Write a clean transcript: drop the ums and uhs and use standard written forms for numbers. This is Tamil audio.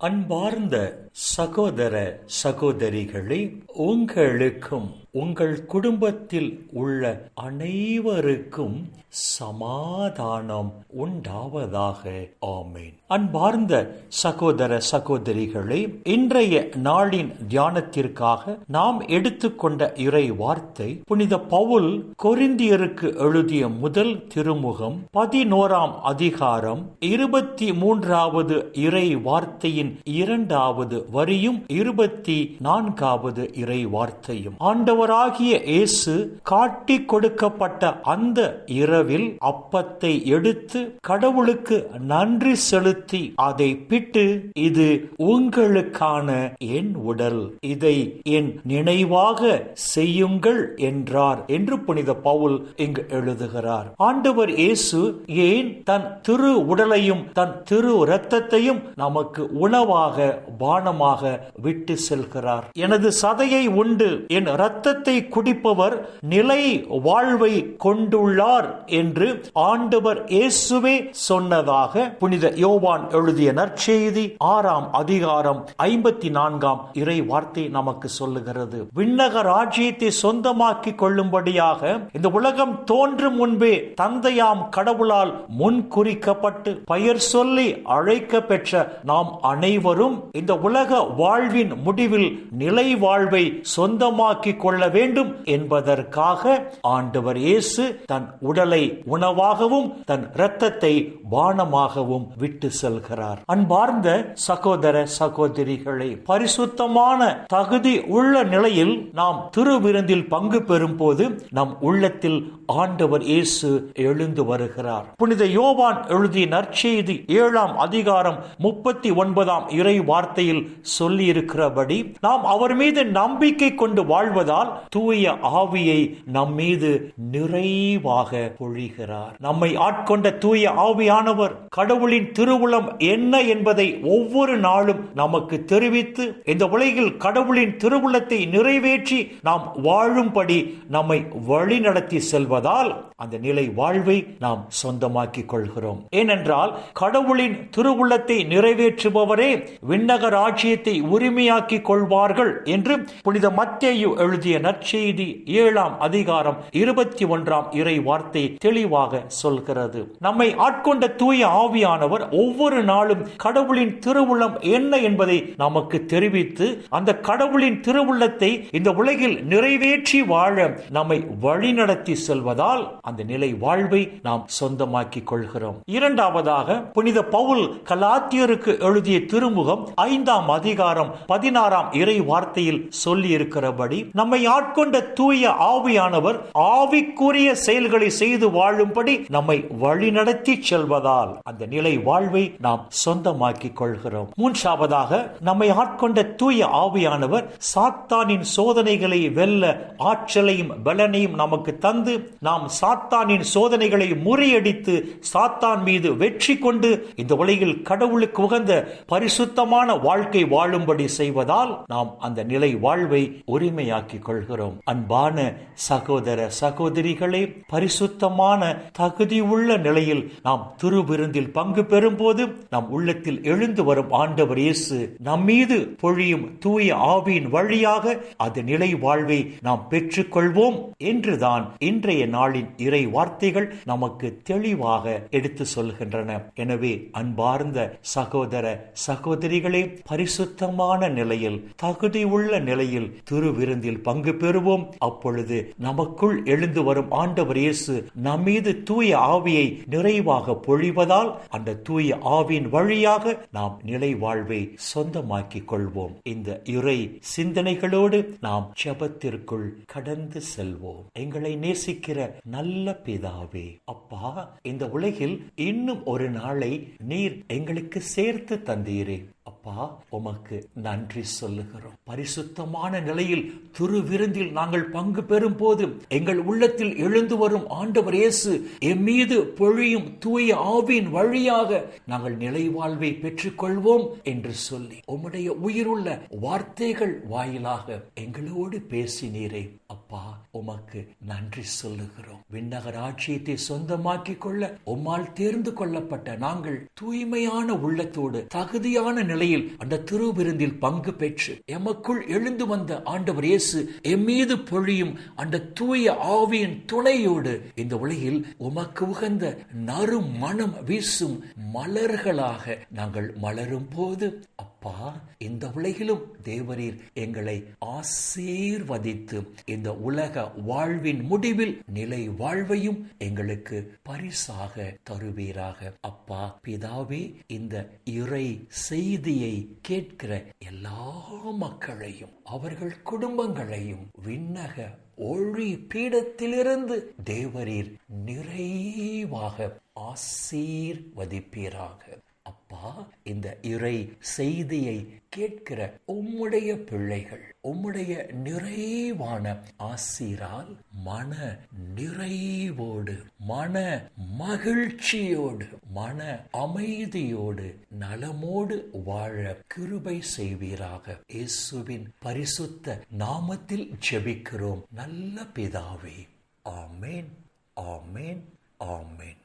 அன்பார்ந்த சகோதர சகோதரிகளே, உங்களுக்கும் உங்கள் குடும்பத்தில் உள்ள அனைவருக்கும் சமாதானம் உண்டாவதாக. ஆமேன். அன்பார்ந்த சகோதர சகோதரிகளே, இன்றைய நாளின் தியானத்திற்காக நாம் எடுத்துக்கொண்ட இறை வார்த்தை புனித பவுல் கொரிந்தியருக்கு எழுதிய முதல் திருமுகம் 11ஆம் அதிகாரம் 23வது இறை வார்த்தையின் 2வது வரியும் 24வது இறை வார்த்தையும். ஆண்டவராகிய இயேசு காட்டி கொடுக்கப்பட்ட அந்த இரவில் அப்பத்தை எடுத்து கடவுளுக்கு நன்றி செலுத்தி அதை பிட்டு, இது உங்களுக்கான என் உடல், இதை என் நினைவாக செய்யுங்கள் என்றார் என்று புனித பவுல் இங்கு எழுதுகிறார். ஆண்டவர் இயேசு ஏன் தன் திரு உடலையும் தன் திரு இரத்தத்தையும் நமக்கு உணவாக பானமாக விட்டு செல்கிறார்? எனது சதையை உண்டு என் இரத்தத்தை குடிப்பவர் நிலை வாழ்வை கொண்டுள்ளார் என்று ஆண்டவர் இயேசுவே சொன்னதாக புனித யோவான் எழுதிய நற்செய்தி 6ஆம் அதிகாரம் 54ஆம் இறை வார்த்தை நமக்கு சொல்லுகிறது. விண்ணக ராஜ்யத்தை சொந்தமாக்கிக் கொள்ளும்படியாக இந்த உலகம் தோன்றும் முன்பே தந்தையாம் கடவுளால் முன் குறிக்கப்பட்டு பெயர் சொல்லி அழைக்க பெற்ற நாம் அனைவரும் இந்த உலக வாழ்வின் முடிவில் நிலை வாழ்வை சொந்தமாக்கிக் கொள்ள வேண்டும் என்பதற்காக ஆண்டவர் இயேசு தன் உடலை உணவாகவும் தன் இரத்தத்தை பானமாகவும் விட்டு செல்கிறார். அன்பார்ந்த சகோதர சகோதரிகளே, பரிசுத்தமான தகுதி உள்ள நிலையில் நாம் திருவிருந்தில் பங்கு பெறும் போது நம் உள்ளத்தில் ஆண்டவர் இயேசு எழுந்து வருகிறார். புனித யோவான் எழுதிய நற்செய்தி 7ஆம் அதிகாரம் 39ஆம் இறை வார்த்தையில் சொல்லி இருக்கிறபடி, நாம் அவர் மீது நம்பிக்கை கொண்டு வாழ்வதால் தூய ஆவியை நம் மீது நிறைவாக பொழிகிறார். நம்மை ஆட்கொண்ட தூய ஆவியானவர் கடவுளின் திருவுளம் என்ன என்பதை ஒவ்வொரு நாளும் நமக்கு தெரிவித்து இந்த உலகில் கடவுளின் திருவுளத்தை நிறைவேற்றி நாம் வாழும்படி நம்மை வழிநடத்தி செல்வதால் அந்த நிலை வாழ்வை நாம் சொந்தமாக்கிக் கொள்கிறோம். ஏனென்றால் கடவுளின் திருவுளத்தை நிறைவேற்றுபவரே விண்ணக ராஜ்யத்தை உரிமையாக்கிக் கொள்வார்கள் என்று புனித மத்தேயு எழுதிய நற்செய்தி 7ஆம் அதிகாரம் 21ஆம் இறை வார்த்தை தெளிவாக சொல்கிறது. நம்மை ஆட்கொண்ட தூய ஆவியானவர் ஒவ்வொரு நாளும் கடவுளின் திருவுளம் என்ன என்பதை நமக்கு தெரிவித்து அந்த கடவுளின் திருவுள்ளத்தை இந்த உலகில் நிறைவேற்றி வாழ நம்மை வழிநடத்தி செல்வதால் அந்த நிலை வாழ்வை நாம் சொந்தமாக்கிக் கொள்கிறோம். இரண்டாவதாக புனித பவுல் கலாத்தியருக்கு எழுதிய திருமுகம் 5ஆம் அதிகாரம் 16ஆம் இறை வார்த்தையில் சொல்லி இருக்கிறபடி, நம்மை ஆட்கொண்ட தூய ஆவியானவர் ஆவிக்குரிய செயல்களை செய்து வாழும்படி நம்மை வழிநடத்தி செல்வதால் அந்த நிலை வாழ்வை நாம் சொந்தமாக்கிக் கொள்கிறோம். மூன்றாவதாக, நம்மை ஆட்கொண்ட தூய ஆவியானவர் சாத்தானின் சோதனைகளை வெல்ல ஆற்றலையும் பலனையும் நமக்கு தந்து நாம் சாத்தானின் சோதனைகளை முறியடித்து சாத்தான் மீது வெற்றி கொண்டு இந்த உலகில் கடவுளுக்கு உகந்த பரிசுத்தமான வாழ்க்கை வாழும்படி செய்வதால் நாம் அந்த நிலை வாழ்வை உரிமையாக்கிக் கொள்கிறோம். அன்பான சகோதர சகோதரிகளே, பரிசுத்தமான தகுதி உள்ள நிலையில் நாம் திருவிருந்தில் பங்கு பெறும் போது நம் உள்ளத்தில் எழுந்து வரும் ஆண்டவர் இயேசு நம் மீது பொழியும் தூய ஆவியின் வழியாக அந்த நிலை வாழ்வை நாம் பெற்றுக் கொள்வோம் என்றுதான் இன்றைய நாளின் இறை வார்த்தைகள் நமக்கு தெளிவாக எடுத்து சொல்கின்றன. எனவே அன்பார்ந்த சகோதர சகோதரிகளே, பரிசுத்தமான நிலையில் தகுதி உள்ள நிலையில் திருவிருந்தில் பங்கு பெறுவோம். அப்பொழுது நமக்குள் எழுந்து வரும் ஆண்டவர் இயேசு நம் மீது தூய ஆவியை நிறைவாக பொழிவதால் அந்த தூய ஆவியின் வழியாக நாம் நிலை வாழ்வை சொந்தமாக்கிக் கொள்வோம். இந்த இறை சிந்தனைகளோடு நாம் ஜெபத்திற்குள் கடந்து செல்வோம். எங்களை நேசிக்கிற நல்ல பிதாவே, அப்பா, இந்த உலகில் இன்னும் ஒரு நாளை நீர் எங்களுக்கு சேர்த்து தந்தீரே. அப்பா, உமக்கு நன்றி சொல்லுகிறோம். பரிசுத்தமான நிலையில் திருவிருந்தில் நாங்கள் பங்கு பெறும் போது எங்கள் உள்ளத்தில் எழுந்து வரும் ஆண்டவர் இயேசு எம் மீது பொழியும் தூய ஆவியின் வழியாக நாங்கள் நிலை வாழ்வை பெற்றுக் கொள்வோம் என்று சொல்லி உம்முடைய உயிருள்ள வார்த்தைகள் வாயிலாக எங்களோடு பேசினீரே. அப்பா, உமக்கு நன்றி சொல்லுகிறோம். விண்ணக ராஜ்யத்தை சொந்தமாக்கிக் கொள்ள உம்மால் தேர்ந்து கொள்ளப்பட்ட நாங்கள் தூய்மையான உள்ளத்தோடு தகுதியான நிலையில் வேளையில் அந்த திருவிருந்தில் பங்கு பெற்று எமக்குள் எழுந்து வந்த ஆண்டவர் இயேசு எம்மீது பொழியும் அந்த தூய ஆவியின் துணையோடு இந்த உலகில் உமக்கு உகந்த நறு மனம் வீசும் மலர்களாக நாங்கள் மலரும் போது அப்பா, இந்த உலகிலும் தேவரீர் எங்களை ஆசீர்வதித்து இந்த உலக வாழ்வின் முடிவில் நிலை வாழ்வையும் எங்களுக்கு பரிசாக தருவீராக. அப்பா பிதாவே, இந்த இறை செய்தியை கேட்கிற எல்லா மக்களையும் அவர்கள் குடும்பங்களையும் விண்ணக ஒளி பீடத்திலிருந்து தேவரீர் நிறைவாக ஆசீர்வதிப்பீராக. அப்பா, இந்த இறை செய்தியை கேட்கிற உம்முடைய பிள்ளைகள் உம்முடைய நிறைவான ஆசீரால் மன நிறைவோடு, மன மகிழ்ச்சியோடு, மன அமைதியோடு, நலமோடு வாழ கிருபை செய்வீராக. இயேசுவின் பரிசுத்த நாமத்தில் ஜெபிக்கிறோம் நல்ல பிதாவே. ஆமேன், ஆமேன், ஆமேன்.